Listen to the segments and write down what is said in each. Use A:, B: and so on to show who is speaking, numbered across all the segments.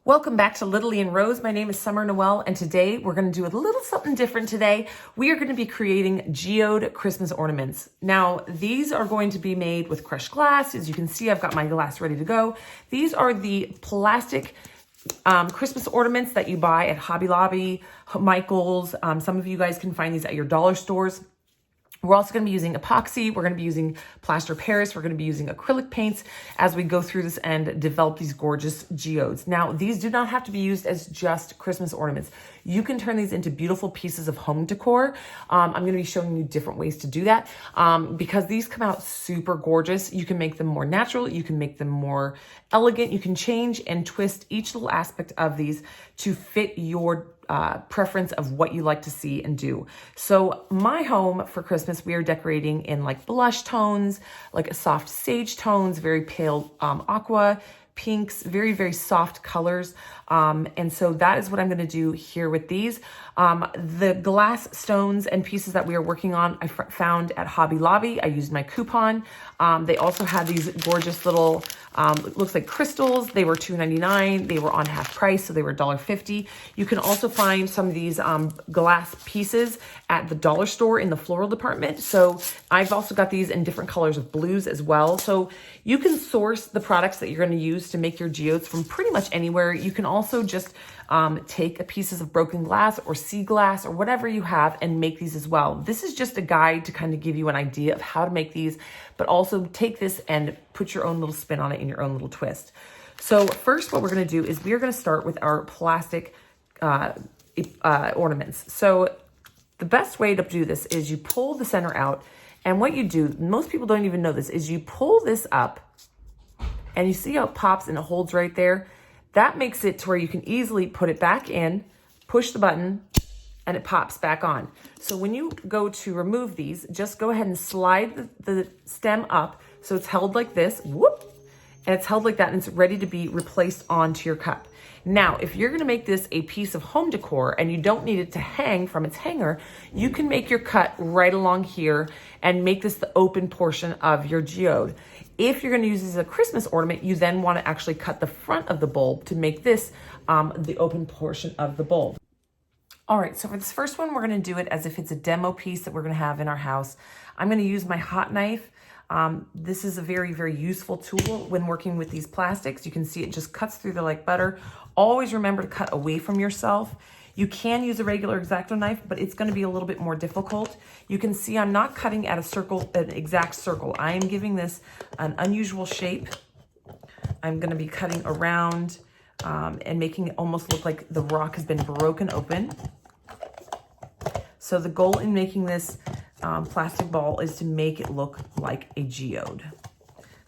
A: Welcome back to LittleLee and Rose. My name is Summer Noel, and today we're going to do a little something different today. We are going to be creating geode Christmas ornaments. Now, these are going to be made with crushed glass. As you can see, I've got my glass ready to go. These are the plastic Christmas ornaments that you buy at Hobby Lobby, Michael's. Some of you guys can find these at your dollar stores. We're also going to be using epoxy. We're going to be using plaster Paris. We're going to be using acrylic paints as we go through this and develop these gorgeous geodes. Now, these do not have to be used as just Christmas ornaments. You can turn these into beautiful pieces of home decor. I'm going to be showing you different ways to do that because these come out super gorgeous. You can make them more natural. You can make them more elegant. You can change and twist each little aspect of these to fit your preference of what you like to see and do. So my home for Christmas, we are decorating in like blush tones, like a soft sage tones, very pale aqua, pinks, very, very soft colors. And so that is what I'm going to do here with these. The glass stones and pieces that we are working on, I found at Hobby Lobby. I used my coupon. They also had these gorgeous little, it looks like crystals. They were $2.99. They were on half price, so they were $1.50. You can also find some of these glass pieces at the dollar store in the floral department. So I've also got these in different colors of blues as well. So you can source the products that you're going to use to make your geodes from pretty much anywhere. You can also just take pieces of broken glass or sea glass or whatever you have and make these as well. This is just a guide to kind of give you an idea of how to make these, but also take this and put your own little spin on it in your own little twist. So first, what we're going to do is we're going to start with our plastic ornaments. So the best way to do this is you pull the center out, and what you do, most people don't even know this, is you pull this up and you see how it pops and it holds right there. That makes it to where you can easily put it back in, push the button, and it pops back on. So when you go to remove these, just go ahead and slide the stem up so it's held like this, whoop, and it's held like that, and it's ready to be replaced onto your cup. Now, if you're gonna make this a piece of home decor and you don't need it to hang from its hanger, you can make your cut right along here and make this the open portion of your geode. If you're gonna use this as a Christmas ornament, you then wanna actually cut the front of the bulb to make this the open portion of the bulb. All right, so for this first one, we're gonna do it as if it's a demo piece that we're gonna have in our house. I'm gonna use my hot knife. This is a very, very useful tool when working with these plastics. You can see it just cuts through there like butter. Always remember to cut away from yourself. You can use a regular X-Acto knife, but it's going to be a little bit more difficult. You can see I'm not cutting at a circle, an exact circle. I am giving this an unusual shape. I'm going to be cutting around and making it almost look like the rock has been broken open. So the goal in making this plastic ball is to make it look like a geode.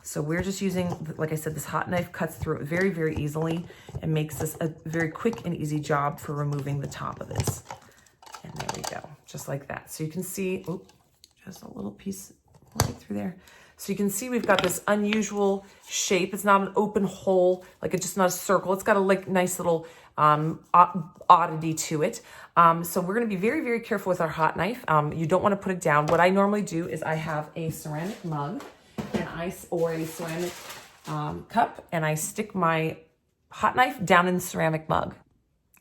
A: So we're just using, like I said, this hot knife cuts through it very, very easily and makes this a very quick and easy job for removing the top of this. And there we go, just like that. So you can see, oop, just a little piece right through there. So you can see we've got this unusual shape. It's not an open hole, like it's just not a circle. It's got a like nice little oddity to it. So we're gonna be very, very careful with our hot knife. You don't wanna put it down. What I normally do is I have a ceramic mug or a ceramic cup, and I stick my hot knife down in the ceramic mug.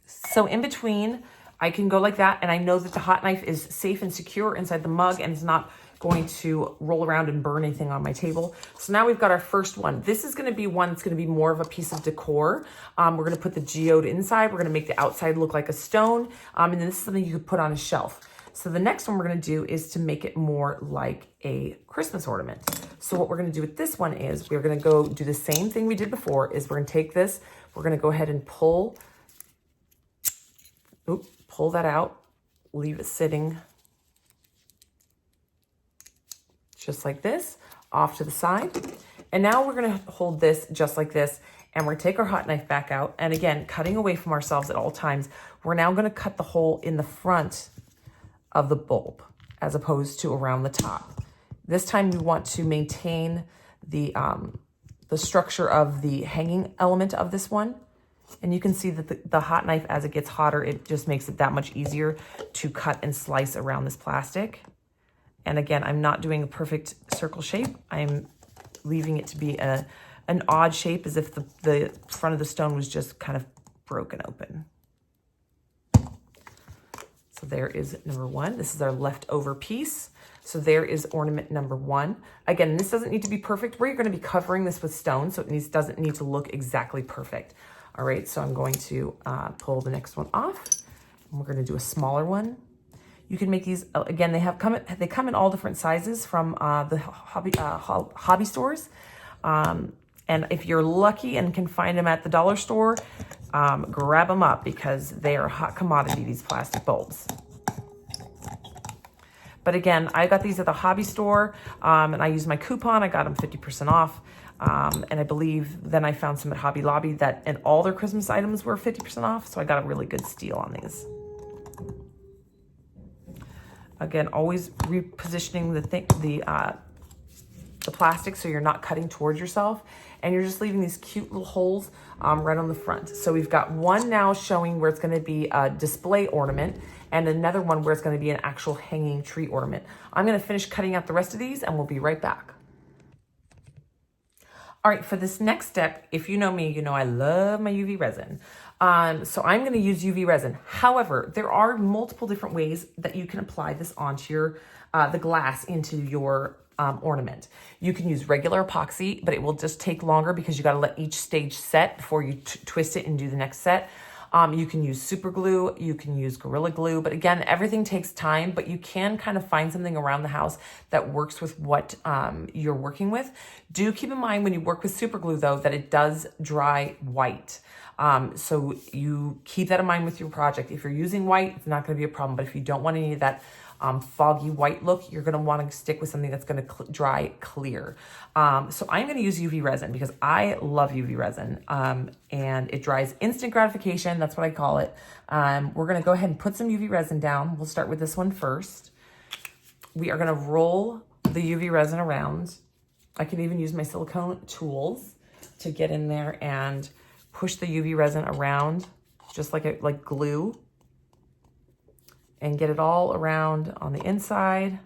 A: So in between, I can go like that, and I know that the hot knife is safe and secure inside the mug and it's not going to roll around and burn anything on my table. So now we've got our first one. This is going to be one that's going to be more of a piece of decor. We're going to put the geode inside. We're going to make the outside look like a stone. And then this is something you could put on a shelf. So the next one we're going to do is to make it more like a Christmas ornament. So what we're going to do with this one is we're going to go do the same thing we did before. Is we're going to take this, we're going to go ahead and pull that out, leave it sitting just like this off to the side. And now we're going to hold this just like this, and we're going to take our hot knife back out. And again, cutting away from ourselves at all times, we're now going to cut the hole in the front of the bulb as opposed to around the top. This time we want to maintain the structure of the hanging element of this one. And you can see that the hot knife, as it gets hotter, it just makes it that much easier to cut and slice around this plastic. And again, I'm not doing a perfect circle shape. I'm leaving it to be an odd shape, as if the front of the stone was just kind of broken open. So there is number one. This is our leftover piece. So there is ornament number one. Again, this doesn't need to be perfect. We're going to be covering this with stone, so it doesn't need to look exactly perfect. All right, so I'm going to pull the next one off. And we're going to do a smaller one. You can make these, again, they come in all different sizes from the hobby stores. And if you're lucky and can find them at the dollar store, grab them up because they are a hot commodity, these plastic bulbs. But again, I got these at the hobby store and I used my coupon. I got them 50% off. And I believe then I found some at Hobby Lobby and all their Christmas items were 50% off. So I got a really good steal on these. Again, always repositioning the plastic so you're not cutting towards yourself, and you're just leaving these cute little holes right on the front. So we've got one now showing where it's going to be a display ornament and another one where it's going to be an actual hanging tree ornament. I'm going to finish cutting out the rest of these and we'll be right back. All right, for this next step, if you know me, you know I love my UV resin. So I'm going to use UV resin. However, there are multiple different ways that you can apply this onto your the glass into your ornament. You can use regular epoxy, but it will just take longer because you got to let each stage set before you twist it and do the next set. You can use super glue, you can use Gorilla Glue, but again, everything takes time, but you can kind of find something around the house that works with what you're working with. Do keep in mind when you work with super glue though, that it does dry white. So you keep that in mind with your project. If you're using white, it's not going to be a problem, but if you don't want any of that foggy white look, you're going to want to stick with something that's going to dry clear. So I'm going to use UV resin because I love UV resin and it dries instant gratification. That's what I call it. We're going to go ahead and put some UV resin down. We'll start with this one first. We are going to roll the UV resin around. I can even use my silicone tools to get in there and push the UV resin around just like glue, and get it all around on the inside.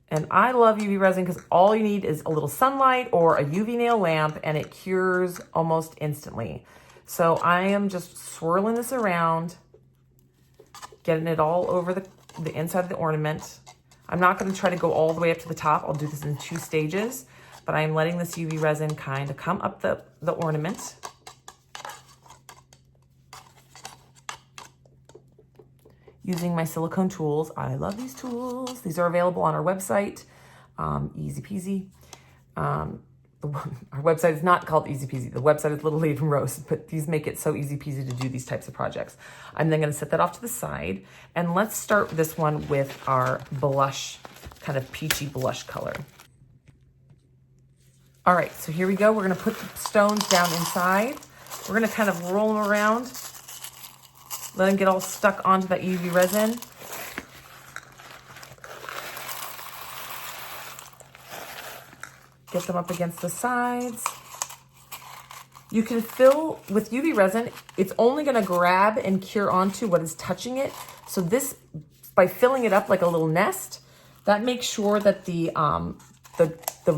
A: And I love UV resin because all you need is a little sunlight or a UV nail lamp and it cures almost instantly. So I am just swirling this around, getting it all over the inside of the ornament. I'm not going to try to go all the way up to the top. I'll do this in 2 stages, but I'm letting this UV resin kind of come up the ornament. Using my silicone tools. I love these tools. These are available on our website. Easy peasy. Our website is not called Easy Peasy. The website is LittleLee from Rose, but these make it so easy peasy to do these types of projects. I'm then going to set that off to the side, and let's start this one with our blush, kind of peachy blush color. All right, so here we go. We're going to put the stones down inside. We're going to kind of roll them around. Let them get all stuck onto that UV resin. Get them up against the sides. You can fill with UV resin. It's only going to grab and cure onto what is touching it. So this, by filling it up like a little nest, that makes sure that the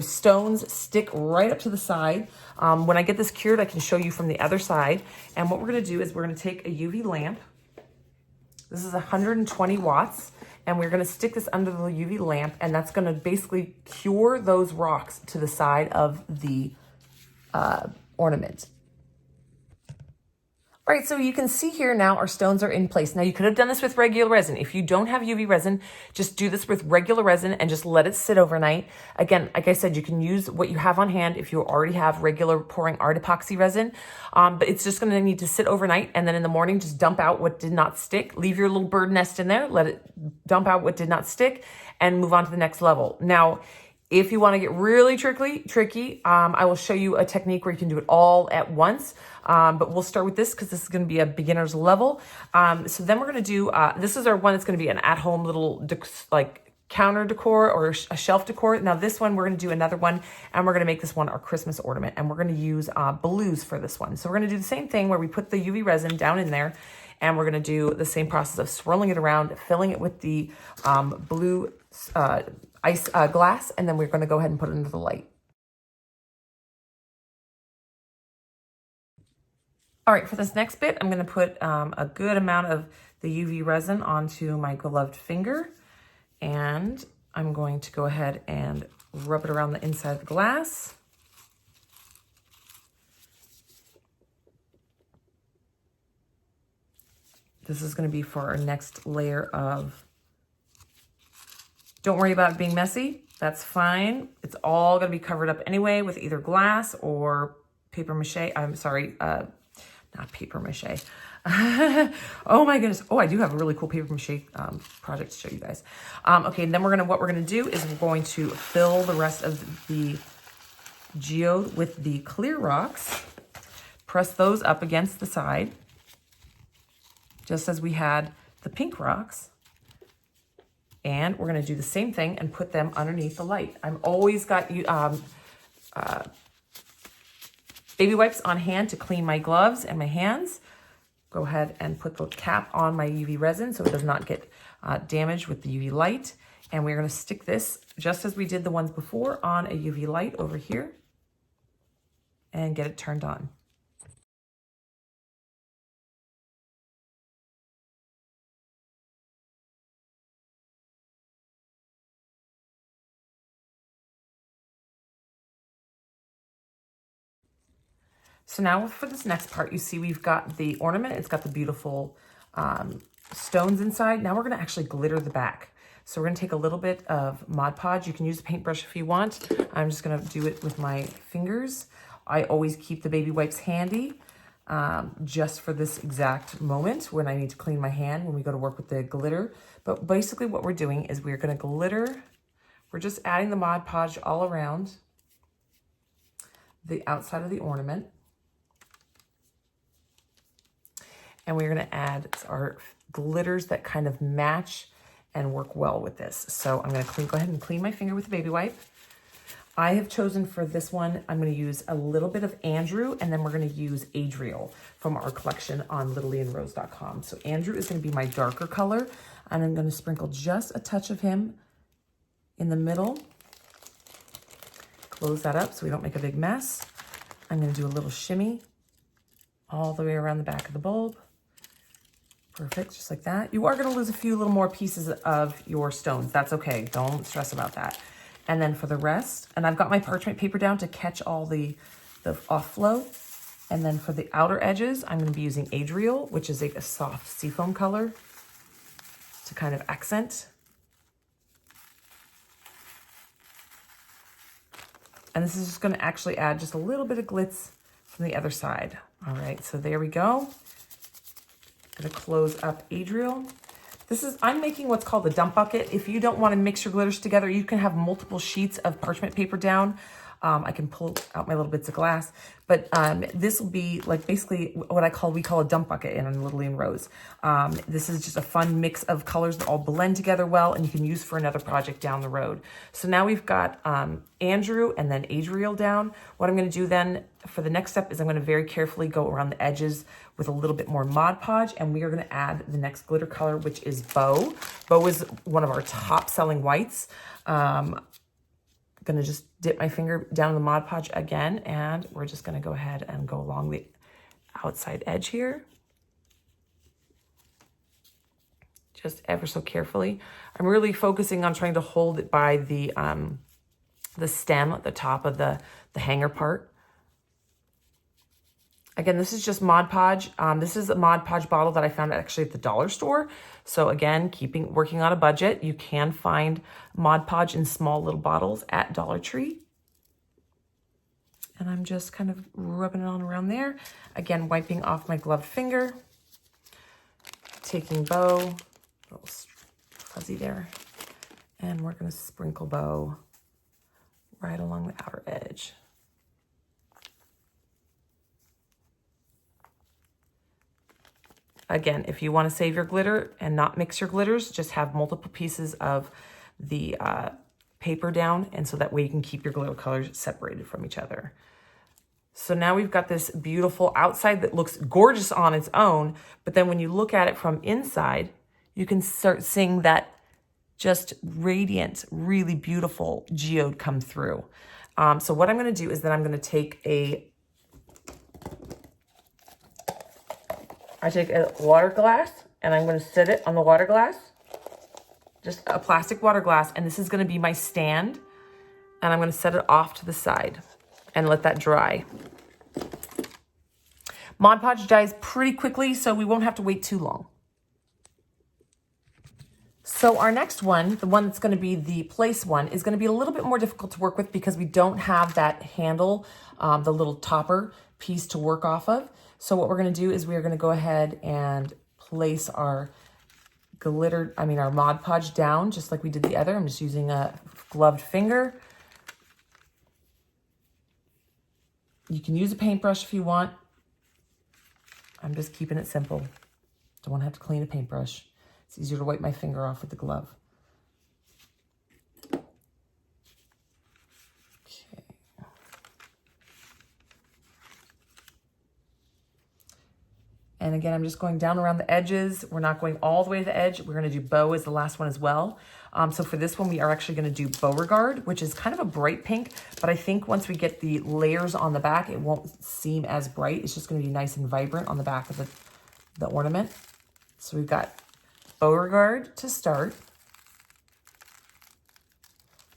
A: stones stick right up to the side. When I get this cured, I can show you from the other side. And what we're going to do is we're going to take a UV lamp. This is 120 watts, and we're going to stick this under the UV lamp, and that's going to basically cure those rocks to the side of the ornament. All right, so you can see here now our stones are in place. Now you could have done this with regular resin. If you don't have UV resin, just do this with regular resin and just let it sit overnight. Again, like I said, you can use what you have on hand if you already have regular pouring art epoxy resin, but it's just gonna need to sit overnight, and then in the morning, just dump out what did not stick. Leave your little bird nest in there, let it dump out what did not stick, and move on to the next level. Now, if you want to get really tricky, I will show you a technique where you can do it all at once. But we'll start with this because this is going to be a beginner's level. So then we're going to do, this is our one that's going to be an at-home little like counter decor or a shelf decor. Now this one, we're going to do another one, and we're going to make this one our Christmas ornament. And we're going to use blues for this one. So we're going to do the same thing where we put the UV resin down in there, and we're going to do the same process of swirling it around, filling it with the blue ice glass, and then we're going to go ahead and put it into the light. All right, for this next bit, I'm gonna put a good amount of the UV resin onto my gloved finger, and I'm going to go ahead and rub it around the inside of the glass. This is gonna be for our next layer of, don't worry about it being messy, that's fine. It's all gonna be covered up anyway with either glass or paper mache. I'm sorry, not paper mache. Oh my goodness. Oh, I do have a really cool paper mache project to show you guys. Okay, and then what we're gonna do is we're going to fill the rest of the geode with the clear rocks. Press those up against the side, just as we had the pink rocks. And we're gonna do the same thing and put them underneath the light. I've always got baby wipes on hand to clean my gloves and my hands. Go ahead and put the cap on my UV resin so it does not get damaged with the UV light. And we're gonna stick this, just as we did the ones before, on a UV light over here and get it turned on. So now for this next part, you see we've got the ornament. It's got the beautiful stones inside. Now we're gonna actually glitter the back. So we're gonna take a little bit of Mod Podge. You can use a paintbrush if you want. I'm just gonna do it with my fingers. I always keep the baby wipes handy just for this exact moment when I need to clean my hand when we go to work with the glitter. But basically what we're doing is we're gonna glitter. We're just adding the Mod Podge all around the outside of the ornament. And we're gonna add our glitters that kind of match and work well with this. So I'm gonna go ahead and clean my finger with a baby wipe. I have chosen for this one, I'm gonna use a little bit of Andrew, and then we're gonna use Adriel from our collection on LittleLeeandRose.com. So Andrew is gonna be my darker color, and I'm gonna sprinkle just a touch of him in the middle. Close that up so we don't make a big mess. I'm gonna do a little shimmy all the way around the back of the bulb. Perfect, just like that. You are gonna lose a few little more pieces of your stones. That's okay, don't stress about that. And then for the rest, and I've got my parchment paper down to catch all the off flow. And then for the outer edges, I'm gonna be using Adriel, which is a soft seafoam color to kind of accent. And this is just gonna actually add just a little bit of glitz from the other side. All right, so there we go. Gonna close up Adriel. I'm making what's called a dump bucket. If you don't want to mix your glitters together, you can have multiple sheets of parchment paper down. I can pull out my little bits of glass, but this will be like basically what we call a dump bucket in LittleLee and Rose. This is just a fun mix of colors that all blend together well, and you can use for another project down the road. So now we've got Andrew and then Adriel down. What I'm going to do then for the next step is I'm going to very carefully go around the edges with a little bit more Mod Podge, and we are going to add the next glitter color, which is Bow. Bow is one of our top selling whites. Gonna just dip my finger down in the Mod Podge again, and we're just gonna go ahead and go along the outside edge here. Just ever so carefully. I'm really focusing on trying to hold it by the stem at the top of the hanger part. Again, this is just Mod Podge. This is a Mod Podge bottle that I found actually at the dollar store. So again, working on a budget, you can find Mod Podge in small little bottles at Dollar Tree. And I'm just kind of rubbing it on around there. Again, wiping off my gloved finger. Taking Bow, a little fuzzy there. And we're gonna sprinkle Bow right along the outer edge. Again, if you want to save your glitter and not mix your glitters, just have multiple pieces of the paper down, and so that way you can keep your glitter colors separated from each other. So now we've got this beautiful outside that looks gorgeous on its own, but then when you look at it from inside, you can start seeing that just radiant, really beautiful geode come through. So what I'm going to do is that I'm going to take a I take a water glass and I'm going to sit it on the water glass, just a plastic water glass. And this is going to be my stand. And I'm going to set it off to the side and let that dry. Mod Podge dries pretty quickly, so we won't have to wait too long. So our next one, the one that's going to be the place one, is going to be a little bit more difficult to work with because we don't have that handle, the little topper piece to work off of. So what we're going to do is we're going to go ahead and place our our Mod Podge down just like we did the other. I'm just using a gloved finger. You can use a paintbrush if you want. I'm just keeping it simple. Don't want to have to clean a paintbrush. It's easier to wipe my finger off with the glove. Okay. And again, I'm just going down around the edges. We're not going all the way to the edge. We're going to do bow as the last one as well. So for this one, we are actually going to do Beauregard, which is kind of a bright pink, but I think once we get the layers on the back, it won't seem as bright. It's just going to be nice and vibrant on the back of the ornament. So we've got Beauregard to start.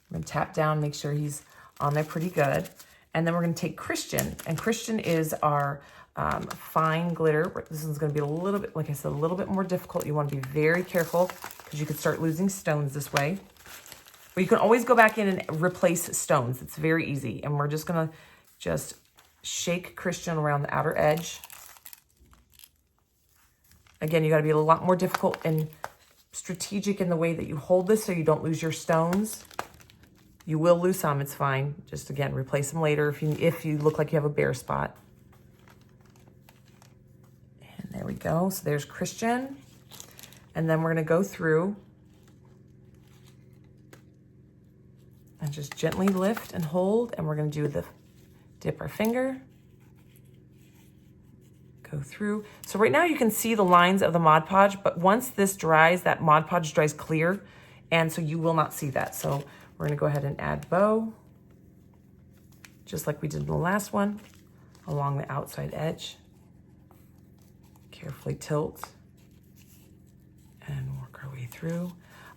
A: I'm going to tap down, make sure he's on there pretty good. And then we're going to take Christian, and Christian is our fine glitter. This one's going to be a little bit, like I said, a little bit more difficult. You want to be very careful because you could start losing stones this way. But you can always go back in and replace stones. It's very easy. And we're just going to just shake Christian around the outer edge. Again, you got to be a lot more difficult and strategic in the way that you hold this so you don't lose your stones. You will lose some, it's fine. Just again, replace them later if you look like you have a bare spot. And there we go. So there's Christian. And then we're going to go through and just gently lift and hold. And we're going to do the dip our finger. Go through. So right now you can see the lines of the Mod Podge, but once this dries, that Mod Podge dries clear. And so you will not see that. So we're going to go ahead and add bow, just like we did in the last one, along the outside edge. Carefully tilt and work our way through.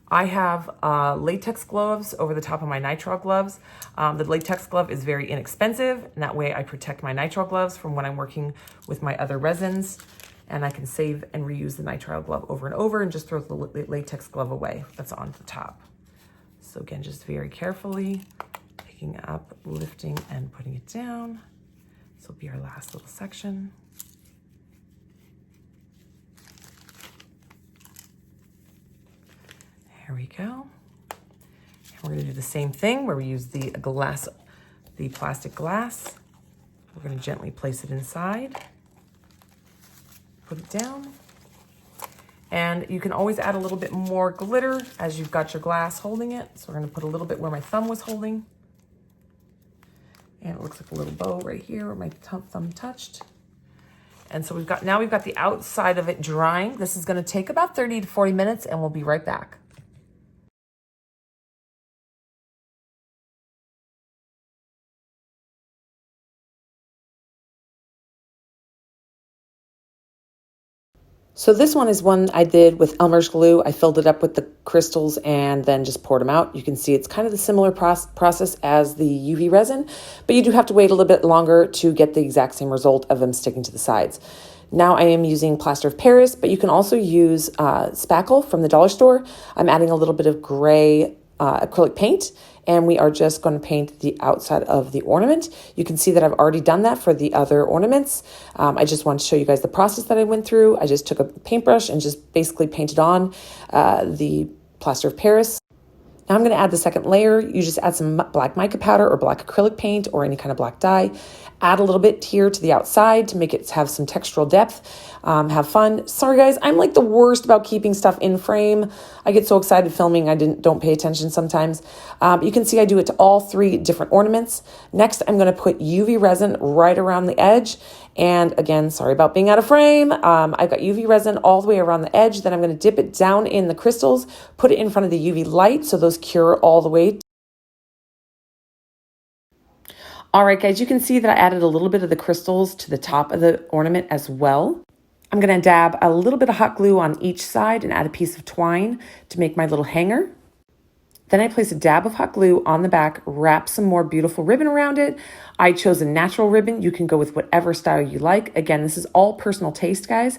A: I have latex gloves over the top of my nitrile gloves. The latex glove is very inexpensive, and that way I protect my nitrile gloves from when I'm working with my other resins, and I can save and reuse the nitrile glove over and over and just throw the latex glove away that's on the top. So again, just very carefully picking up, lifting, and putting it down. This will be our last little section. There we go. And we're going to do the same thing where we use the plastic glass. We're going to gently place it inside, put it down. And you can always add a little bit more glitter as you've got your glass holding it. So we're going to put a little bit where my thumb was holding. And it looks like a little bow right here where my thumb touched. And so we've got the outside of it drying. This is going to take about 30 to 40 minutes, and we'll be right back. So this one is one I did with Elmer's glue. I filled it up with the crystals and then just poured them out. You can see it's kind of the similar process as the UV resin, but you do have to wait a little bit longer to get the exact same result of them sticking to the sides. Now I am using plaster of Paris, but you can also use spackle from the dollar store. I'm adding a little bit of gray acrylic paint, and we are just going to paint the outside of the ornament. You can see that I've already done that for the other ornaments. I just wanted to show you guys the process that I went through. I just took a paintbrush and just basically painted on the plaster of Paris. Now I'm going to add the second layer. You just add some black mica powder or black acrylic paint or any kind of black dye. Add a little bit here to the outside to make it have some textural depth. Have fun. Sorry guys, I'm like the worst about keeping stuff in frame. I get so excited filming, I don't pay attention sometimes. You can see I do it to all three different ornaments. Next, I'm going to put UV resin right around the edge. And again, sorry about being out of frame. I've got UV resin all the way around the edge. Then I'm going to dip it down in the crystals, put it in front of the UV light so those cure all the way. All right, guys, you can see that I added a little bit of the crystals to the top of the ornament as well. I'm gonna dab a little bit of hot glue on each side and add a piece of twine to make my little hanger. Then I place a dab of hot glue on the back, wrap some more beautiful ribbon around it. I chose a natural ribbon. You can go with whatever style you like. Again, this is all personal taste, guys.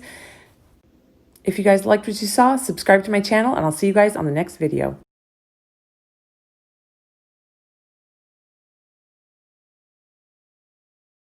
A: If you guys liked what you saw, subscribe to my channel, and I'll see you guys on the next video.